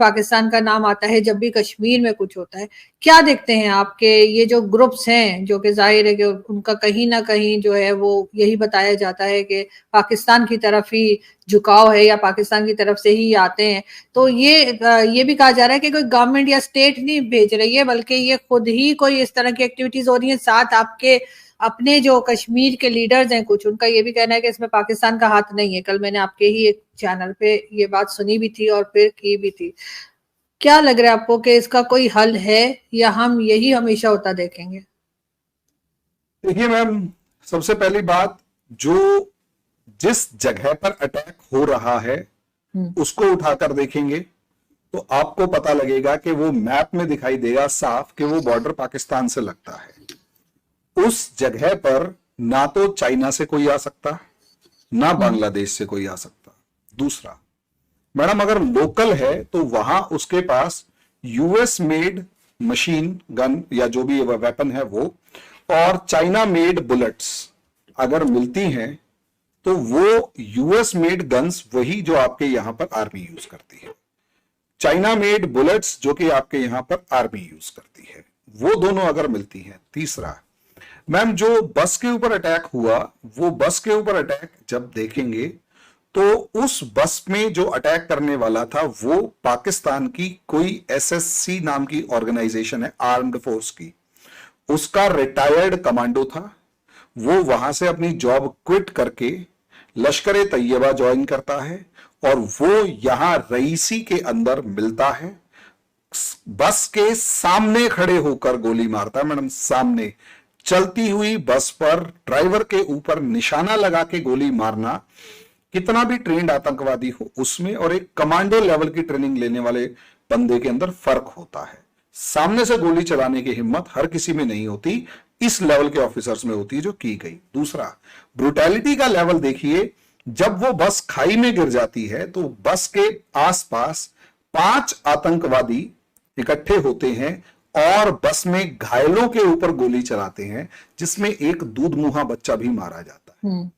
पाकिस्तान का नाम आता है जब भी कश्मीर में कुछ होता है। क्या देखते हैं आपके ये जो ग्रुप्स हैं, जो कि जाहिर है कि उनका कहीं ना कहीं जो है वो यही बताया जाता है कि पाकिस्तान की तरफ ही झुकाव है या पाकिस्तान की तरफ से ही आते हैं, तो ये भी कहा जा रहा है कि कोई गवर्नमेंट या स्टेट नहीं भेज रही है, बल्कि ये खुद ही कोई इस तरह की एक्टिविटीज हो रही है। साथ आपके अपने जो कश्मीर के लीडर्स हैं कुछ, उनका ये भी कहना है कि इसमें पाकिस्तान का हाथ नहीं है। कल मैंने आपके ही एक चैनल पे ये बात सुनी भी थी और फिर की भी थी। क्या लग रहा है आपको कि इसका कोई हल है या हम यही हमेशा होता देखेंगे? देखिए मैम, सबसे पहली बात, जो जिस जगह पर अटैक हो रहा है उसको उठाकर देखेंगे तो आपको पता लगेगा कि वो मैप में दिखाई देगा साफ कि वो बॉर्डर पाकिस्तान से लगता है। उस जगह पर ना तो चाइना से कोई आ सकता, ना बांग्लादेश से कोई आ सकता। दूसरा, मैडम अगर लोकल है तो वहां उसके पास यूएस मेड मशीन गन या जो भी वेपन है वो, और चाइना मेड बुलेट्स अगर मिलती हैं तो वो यूएस मेड गन्स वही जो आपके यहां पर आर्मी यूज करती है, चाइना मेड बुलेट्स जो कि आपके यहां पर आर्मी यूज करती है, वो दोनों अगर मिलती हैं। तीसरा, मैम जो बस के ऊपर अटैक हुआ, वो बस के ऊपर अटैक जब देखेंगे तो उस बस में जो अटैक करने वाला था वो पाकिस्तान की कोई एसएससी नाम की ऑर्गेनाइजेशन है, आर्म्ड फोर्स की, उसका रिटायर्ड कमांडो था। वो वहां से अपनी जॉब क्विट करके लश्कर तैयबा ज्वाइन करता है और वो यहां रईसी के अंदर मिलता है, बस के सामने खड़े होकर गोली मारता है। मैडम सामने चलती हुई बस पर ड्राइवर के ऊपर निशाना लगा के गोली मारना, कितना भी ट्रेंड आतंकवादी हो उसमें और एक कमांडो लेवल की ट्रेनिंग लेने वाले बंदे के अंदर फर्क होता है। सामने से गोली चलाने की हिम्मत हर किसी में नहीं होती, इस लेवल के ऑफिसर्स में होती है जो की गई। दूसरा, ब्रुटैलिटी का लेवल देखिए, जब वो बस खाई में गिर जाती है तो बस के आसपास 5 आतंकवादी इकट्ठे होते हैं और बस में घायलों के ऊपर गोली चलाते हैं, जिसमें एक दूध मुहा बच्चा भी मारा जाता है।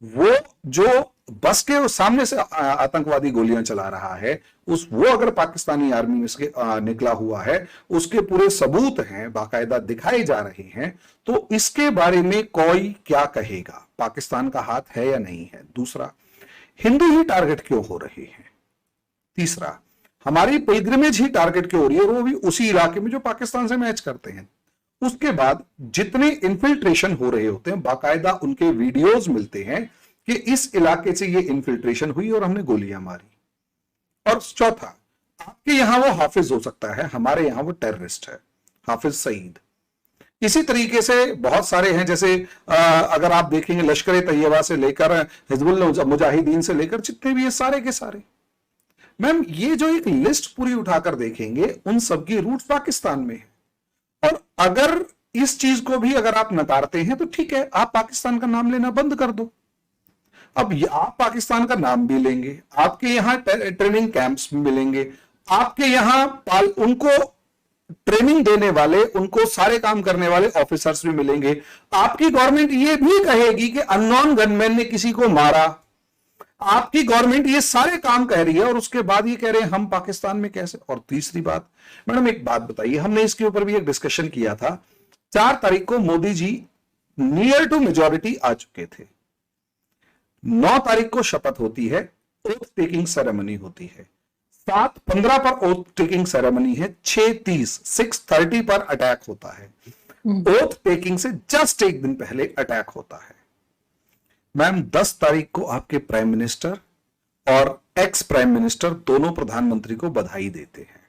वो जो बस के सामने से आतंकवादी गोलियां चला रहा है, वो अगर पाकिस्तानी आर्मी में से निकला हुआ है, उसके पूरे सबूत हैं, बाकायदा दिखाए जा रहे हैं, तो इसके बारे में कोई क्या कहेगा, पाकिस्तान का हाथ है या नहीं है। दूसरा, हिंदू ही टारगेट क्यों हो रहे हैं। तीसरा, हमारी पिलग्रिमेज ही टारगेट क्यों हो रही है, वो भी उसी इलाके में जो पाकिस्तान से मैच करते हैं। उसके बाद जितने इन्फिल्ट्रेशन हो रहे होते हैं, बाकायदा उनके वीडियोज मिलते हैं कि इस इलाके से ये इन्फिल्ट्रेशन हुई और हमने गोलियां मारी। और चौथा, आपके यहां वो हाफिज हो सकता है, हमारे यहां वो टेररिस्ट है, हाफिज सईद। इसी तरीके से बहुत सारे हैं, जैसे अगर आप देखेंगे लश्कर तैयबा से लेकर हिजबुल मुजाहिदीन से लेकर जितने भी ये सारे के सारे, मैम ये जो एक लिस्ट पूरी उठाकर देखेंगे उन सबकी रूट पाकिस्तान में है। और अगर इस चीज को भी अगर आप नकारते हैं तो ठीक है, आप पाकिस्तान का नाम लेना बंद कर दो। अब आप पाकिस्तान का नाम भी लेंगे, आपके यहां ट्रेनिंग कैंप्स भी मिलेंगे, आपके यहां उनको ट्रेनिंग देने वाले, उनको सारे काम करने वाले ऑफिसर्स भी मिलेंगे। आपकी गवर्नमेंट ये भी कहेगी कि अननोन गनमैन ने किसी को मारा, आपकी गवर्नमेंट ये सारे काम कह रही है और उसके बाद ये कह रहे हैं हम पाकिस्तान में कैसे। और तीसरी बात, मैडम एक बात बताइए, हमने इसके ऊपर भी एक डिस्कशन किया था। 4 तारीख को Modi ji near to majority आ चुके थे, 9 तारीख को शपथ होती है, ओथ टेकिंग सेरेमनी होती है, 7:15 पर ओथ टेकिंग सेरेमनी है, 6:30 पर अटैक होता है। ओथ टेकिंग से जस्ट एक दिन पहले अटैक होता है। मैम 10 तारीख को आपके प्राइम मिनिस्टर और एक्स प्राइम मिनिस्टर दोनों प्रधानमंत्री को बधाई देते हैं,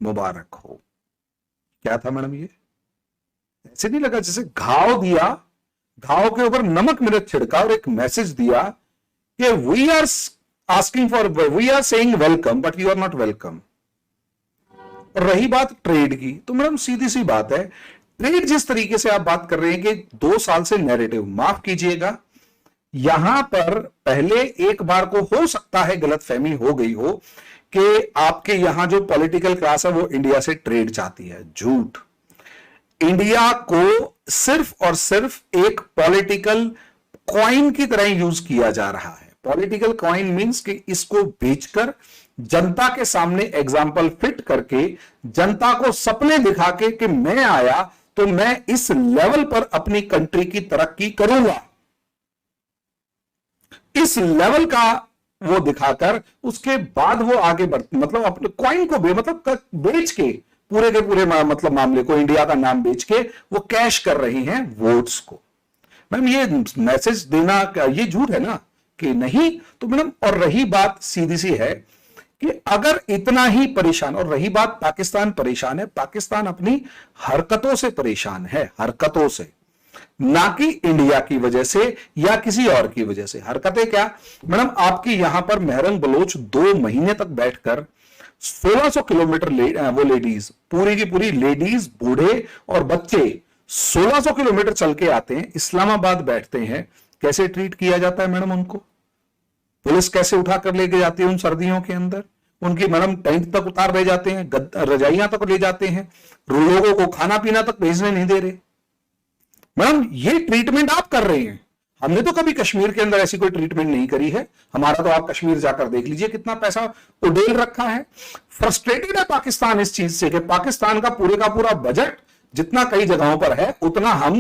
मुबारक हो। क्या था मैडम, ये ऐसे नहीं लगा जैसे घाव दिया, घाव के ऊपर नमक मिर्च छिड़का और एक मैसेज दिया कि we are asking for, we are saying welcome but you are not welcome. और रही बात ट्रेड की, तो मैडम सीधी सी बात है, ट्रेड जिस तरीके से आप बात कर रहे हैं कि 2 साल से नैरेटिव, माफ कीजिएगा, यहां पर पहले एक बार को हो सकता है गलतफहमी हो गई हो कि आपके यहां जो पॉलिटिकल क्लास है वो इंडिया से ट्रेड चाहती है। झूठ। इंडिया को सिर्फ और सिर्फ एक पॉलिटिकल कॉइन की तरह यूज किया जा रहा है। पॉलिटिकल कॉइन मींस कि इसको बेचकर जनता के सामने एग्जाम्पल फिट करके, जनता को सपने दिखा के कि मैं आया तो मैं इस लेवल पर अपनी कंट्री की तरक्की करूंगा, इस लेवल का वो दिखाकर उसके बाद वो आगे बढ़, मतलब अपने कॉइन को मतलब बेच के पूरे के पूरे मतलब मामले को, इंडिया का नाम बेच के वो कैश कर रही हैं वोट्स को। मैम ये मैसेज देना ये झूठ है ना कि नहीं? तो मैडम, और रही बात सीधी सी है कि अगर इतना ही परेशान, और रही बात पाकिस्तान परेशान है, पाकिस्तान अपनी हरकतों से परेशान है, हरकतों से, ना कि इंडिया की वजह से या किसी और की वजह से। हरकतें क्या मैडम? आपकी यहां पर मेहरंग बलोच 2 महीने तक बैठकर 1600 किलोमीटर वो लेडीज, पूरी की पूरी लेडीज, बूढ़े और बच्चे 1600 किलोमीटर चल के आते हैं, इस्लामाबाद बैठते हैं। कैसे ट्रीट किया जाता है मैडम उनको? पुलिस कैसे उठा कर लेके जाती है उन सर्दियों के अंदर? उनकी मैडम टेंट तक उतार ले जाते हैं, रजाइयां तक ले जाते हैं, लोगों को खाना पीना तक भेजने नहीं दे रहे। मैडम ये ट्रीटमेंट आप कर रहे हैं। हमने तो कभी कश्मीर के अंदर ऐसी कोई ट्रीटमेंट नहीं करी है। हमारा तो आप कश्मीर जाकर देख लीजिए कितना पैसा उड़ेल रखा है। फ्रस्ट्रेटेड है पाकिस्तान इस चीज से कि पाकिस्तान का पूरा बजट जितना कई जगहों पर है उतना हम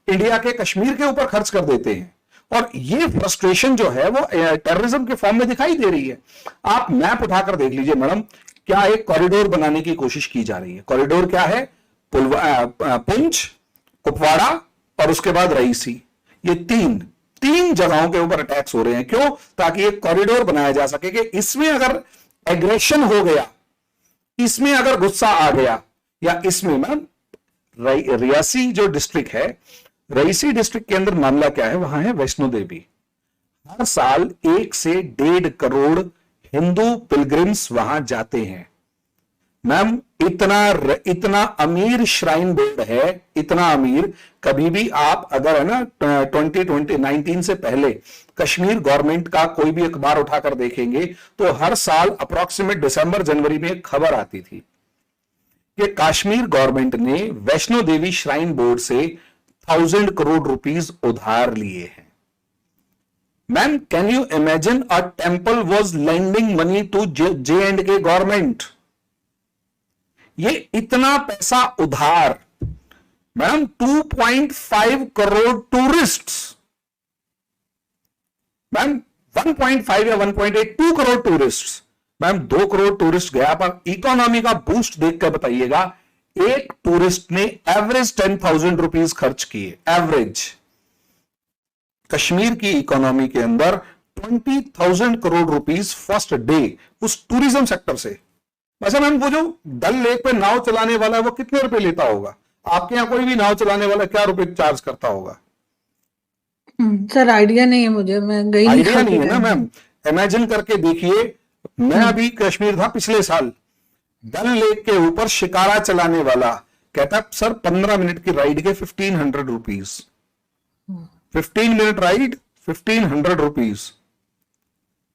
इंडिया के कश्मीर के ऊपर खर्च कर देते हैं, और ये फ्रस्ट्रेशन जो है वो टेररिज्म के फॉर्म में दिखाई दे रही है। आप मैप उठाकर देख लीजिए मैडम, क्या एक कॉरिडोर बनाने की कोशिश की जा रही है। कॉरिडोर क्या है? पुंछ, कुपवाड़ा और उसके बाद रईसी, ये तीन जगहों के ऊपर अटैक्स हो रहे हैं। क्यों? ताकि एक कॉरिडोर बनाया जा सके कि इसमें अगर एग्रेशन हो गया, इसमें अगर गुस्सा आ गया, या इसमें मैम रियासी जो डिस्ट्रिक्ट है, रईसी डिस्ट्रिक्ट के अंदर मामला क्या है? वहां है वैष्णो देवी। हर साल 1 से 1.5 करोड़ हिंदू पिलग्रिम्स वहां जाते हैं। मैम इतना अमीर श्राइन बोर्ड है, इतना अमीर। कभी भी आप अगर है ना 2019 से पहले कश्मीर गवर्नमेंट का कोई भी अखबार उठाकर देखेंगे तो हर साल अप्रोक्सीमेट दिसंबर जनवरी में एक खबर आती थी कि कश्मीर गवर्नमेंट ने वैष्णो देवी श्राइन बोर्ड से 1000 करोड़ रुपीस उधार लिए हैं। Ma'am can you imagine a temple was lending money to J&K government? ये इतना पैसा उधार। मैम 2.5 करोड़ टूरिस्ट, मैम 1.5 या 1.8 2 crore tourist, ma'am 2 crore tourist गया, पर इकोनॉमी का बूस्ट देखकर बताइएगा, एक टूरिस्ट ने एवरेज 10,000 रुपीज खर्च किए। एवरेज कश्मीर की इकोनॉमी के अंदर 20,000 करोड़ रुपीज फर्स्ट डे उस टूरिज्म सेक्टर से। वैसे मैम वो जो डल लेक पे नाव चलाने वाला है वो कितने रुपए लेता होगा? आपके यहां कोई भी नाव चलाने वाला क्या रुपए चार्ज करता होगा? सर आइडिया नहीं है मुझे, मैं गई आइडिया नहीं है ना मैम। इमेजिन करके देखिए, मैं अभी कश्मीर था पिछले साल, डल लेक के ऊपर शिकारा चलाने वाला कहता सर 15 मिनट की राइड के 1500 rupees, 15 minute ride 1500 rupees.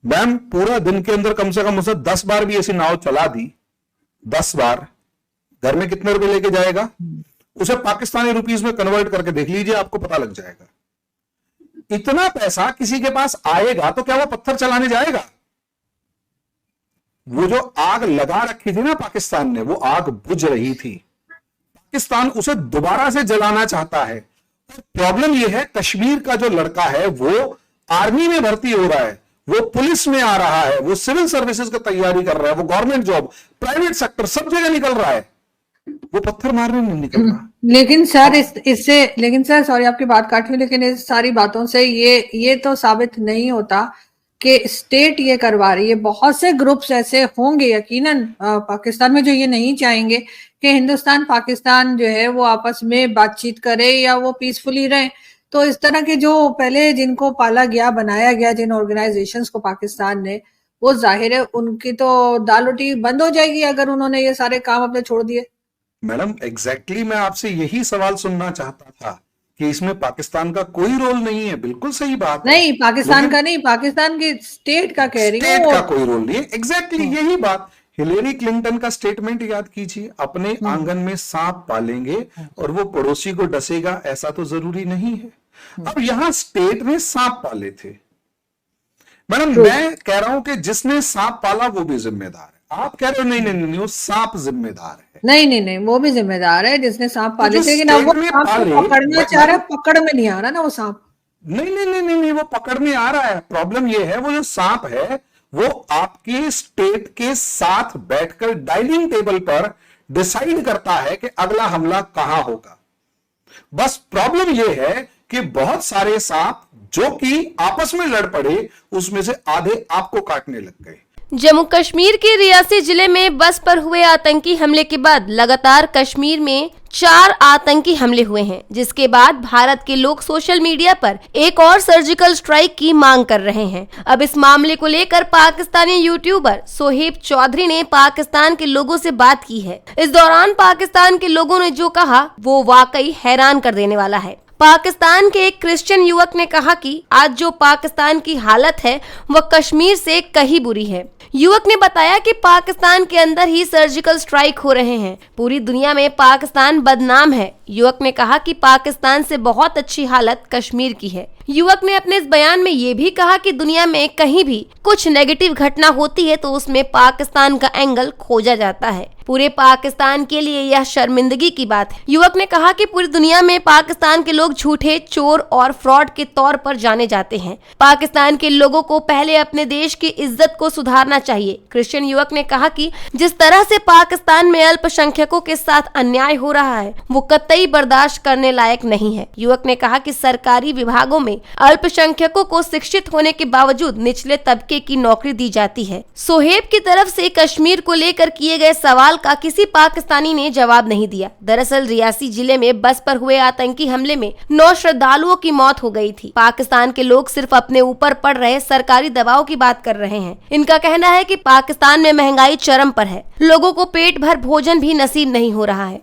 Ma'am पूरा दिन के अंदर कम से कम उसे 10 बार भी ऐसी नाव चला दी, 10 बार, घर में कितने रुपए लेके जाएगा? उसे पाकिस्तानी रुपीज में कन्वर्ट करके देख लीजिए, आपको पता लग जाएगा। इतना पैसा किसी के पास आएगा तो क्या वो पत्थर चलाने जाएगा? वो जो आग लगा रखी थी ना पाकिस्तान ने, वो आग बुझ रही थी, पाकिस्तान उसे दोबारा से जलाना चाहता है। प्रॉब्लम यह है, कश्मीर का जो लड़का है वो आर्मी में भर्ती हो रहा है, वो पुलिस में आ रहा है, वो सिविल सर्विसेज की तैयारी कर रहा है, वो गवर्नमेंट जॉब, प्राइवेट सेक्टर, सब जगह निकल रहा है, वो पत्थर मारने नहीं निकल रहा। लेकिन सर लेकिन सर सॉरी आपकी बात काट रही हूँ, लेकिन इस सारी बातों से ये तो साबित नहीं होता कि स्टेट ये करवा रही है। बहुत से ग्रुप्स ऐसे होंगे यकीनन पाकिस्तान में जो ये नहीं चाहेंगे कि हिंदुस्तान पाकिस्तान जो है वो आपस में बातचीत करे या वो पीसफुली रहे। तो इस तरह के जो पहले जिनको पाला गया, बनाया गया, जिन ऑर्गेनाइजेशंस को पाकिस्तान ने, वो जाहिर है उनकी तो दाल रोटी बंद हो जाएगी अगर उन्होंने ये सारे काम अपने छोड़ दिए। मैडम एग्जैक्टली मैं आपसे यही सवाल सुनना चाहता था कि इसमें पाकिस्तान का कोई रोल नहीं है। बिल्कुल सही बात नहीं, पाकिस्तान का नहीं, पाकिस्तान की स्टेट का कह रही हूँ, स्टेट का कोई रोल नहीं है। एग्जैक्टली यही बात। हिलेरी क्लिंटन का स्टेटमेंट याद कीजिए, अपने आंगन में सांप पालेंगे और वो पड़ोसी को डसेगा, ऐसा तो जरूरी नहीं है। अब यहां स्टेट ने सांप पाले थे। मैडम मैं कह रहा हूं कि जिसने सांप पाला वो भी जिम्मेदार है। आप कह रहे हो नहीं नहीं नहीं, वो सांप जिम्मेदार है। नहीं नहीं नहीं, वो भी जिम्मेदार है जिसने सांप पाले जो थे, लेकिन अब वो स्टेट में सांप को पाले, पकड़ना चाह रहा है, पकड़ में नहीं आ रहा ना वो सांप। नहीं नहीं नहीं नहीं नहीं, वो पकड़ में आ रहा है। प्रॉब्लम ये है वो जो सांप है वो आपके स्टेट के साथ बैठकर डाइनिंग टेबल पर डिसाइड करता है कि अगला हमला कहां होगा। बस प्रॉब्लम यह है कि बहुत सारे सांप जो कि आपस में लड़ पड़े, उसमें से आधे आपको काटने लग गए। जम्मू कश्मीर के रियासी जिले में बस पर हुए आतंकी हमले के बाद लगातार कश्मीर में 4 आतंकी हमले हुए हैं, जिसके बाद भारत के लोग सोशल मीडिया पर एक और सर्जिकल स्ट्राइक की मांग कर रहे हैं। अब इस मामले को लेकर पाकिस्तानी यूट्यूबर सोहेब चौधरी ने पाकिस्तान के लोगों से बात की है। इस दौरान पाकिस्तान के लोगों ने जो कहा वो वाकई हैरान कर देने वाला है। पाकिस्तान के एक क्रिश्चियन युवक ने कहा कि आज जो पाकिस्तान की हालत है वह कश्मीर से कहीं बुरी है। युवक ने बताया कि पाकिस्तान के अंदर ही सर्जिकल स्ट्राइक हो रहे हैं, पूरी दुनिया में पाकिस्तान बदनाम है। युवक ने कहा कि पाकिस्तान से बहुत अच्छी हालत कश्मीर की है। युवक ने अपने इस बयान में ये भी कहा कि दुनिया में कहीं भी कुछ नेगेटिव घटना होती है तो उसमें पाकिस्तान का एंगल खोजा जाता है। पूरे पाकिस्तान के लिए यह शर्मिंदगी की बात है। युवक ने कहा कि पूरी दुनिया में पाकिस्तान के लोग झूठे, चोर और फ्रॉड के तौर पर जाने जाते हैं। पाकिस्तान के लोगों को पहले अपने देश की इज्जत को सुधारना चाहिए। क्रिश्चियन युवक ने कहा कि जिस तरह से पाकिस्तान में अल्पसंख्यकों के साथ अन्याय हो रहा है वो कतई बर्दाश्त करने लायक नहीं है। युवक ने कहा कि सरकारी विभागों में अल्पसंख्यकों को शिक्षित होने के बावजूद निचले तबके की नौकरी दी जाती है। सोहेब की तरफ से कश्मीर को लेकर किए गए सवाल का किसी पाकिस्तानी ने जवाब नहीं दिया। दरअसल रियासी जिले में बस पर हुए आतंकी हमले में 9 श्रद्धालुओं की मौत हो गई थी। पाकिस्तान के लोग सिर्फ अपने ऊपर पड़ रहे सरकारी दबाव की बात कर रहे हैं। इनका कहना है कि पाकिस्तान में महंगाई चरम पर है, लोगों को पेट भर भोजन भी नसीब नहीं हो रहा है।